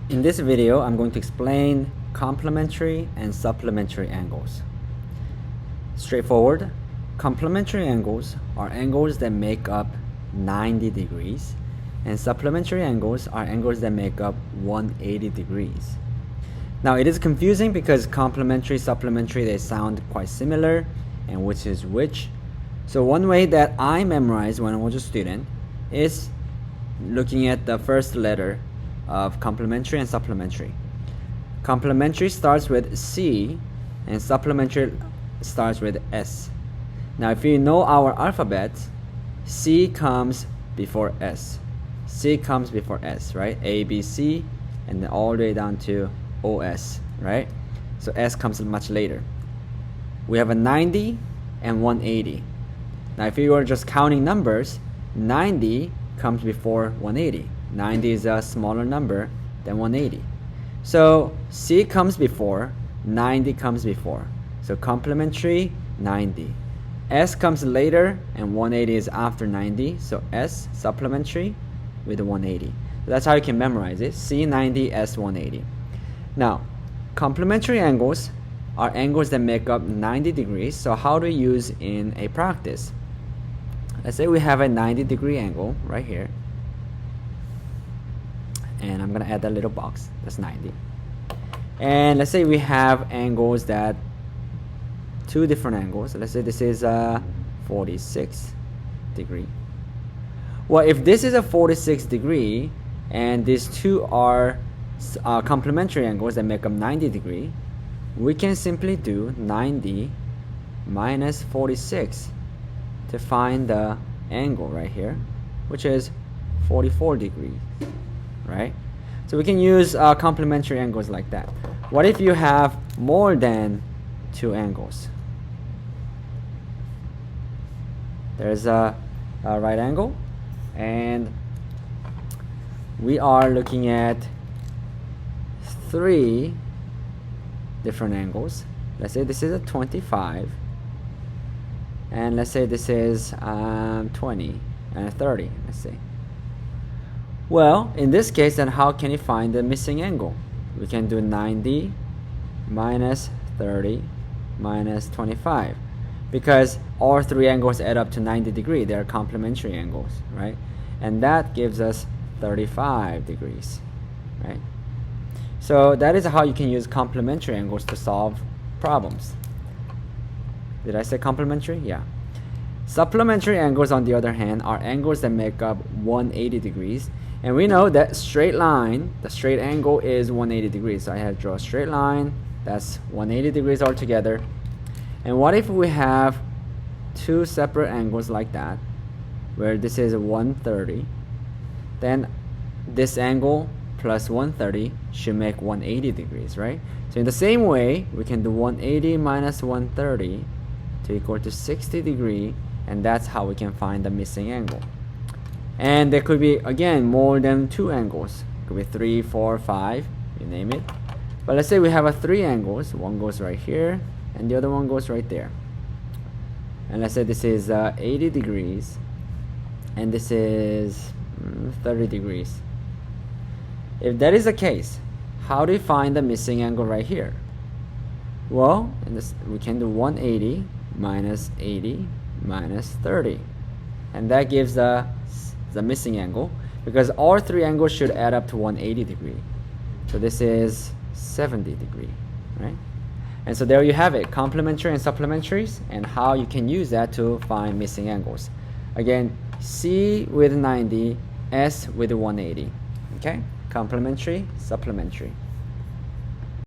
In this video, I'm going to explain complementary and supplementary angles. Straightforward, complementary angles are angles that make up 90 degrees, and supplementary angles are angles that make up 180 degrees. Now, it is confusing because complementary, supplementary, they sound quite similar, and which is which. So one way that I memorized when I was a student is looking at the first letter of complementary and supplementary. Complementary starts with C and supplementary starts with S. Now if you know our alphabet, C comes before S. C comes before S, right? A, B, C, and then all the way down to OS, right? So S comes much later. We have a 90 and 180. Now if you were just counting numbers, 90 comes before 180. 90 is a smaller number than 180. So C comes before, 90 comes before. So complementary, 90. S comes later, and 180 is after 90. So S, supplementary, with the 180. So that's how you can memorize it. C 90, S 180. Now, complementary angles are angles that make up 90 degrees. So how do we use in a practice? Let's say we have a 90-degree angle right here. And I'm gonna add that little box. That's 90. And let's say we have angles that two different angles. Let's say this is a 46 degree. Well, if this is a 46 degree and these two are complementary angles that make up 90 degree, we can simply do 90 minus 46 to find the angle right here, which is 44 degrees, right? So we can use complementary angles like that. What if you have more than two angles? There's a right angle, and we are looking at three different angles. Let's say this is a 25, and let's say this is 20 and 30, let's say. Well, in this case, then how can you find the missing angle? We can do 90 minus 30 minus 25, because all three angles add up to 90 degrees. They're complementary angles, right? And that gives us 35 degrees, right? So that is how you can use complementary angles to solve problems. Did I say complementary? Yeah. Supplementary angles, on the other hand, are angles that make up 180 degrees. And we know that straight line, the straight angle is 180 degrees. So I have to draw a straight line. That's 180 degrees altogether. And what if we have two separate angles like that, where this is 130? Then this angle plus 130 should make 180 degrees, right? So in the same way, we can do 180 minus 130 to equal to 60 degrees, and that's how we can find the missing angle. And there could be, again, more than two angles. It could be 3, 4, 5, you name it. But let's say we have three angles. One goes right here, and the other one goes right there. And let's say this is 80 degrees, and this is 30 degrees. If that is the case, how do you find the missing angle right here? Well, we can do 180 minus 80 minus 30. And that gives the missing angle, because all three angles should add up to 180 degrees. So this is 70 degrees, right? And so there you have it, complementary and supplementaries, and how you can use that to find missing angles. Again, C with 90, S with 180. Okay? Complementary, supplementary.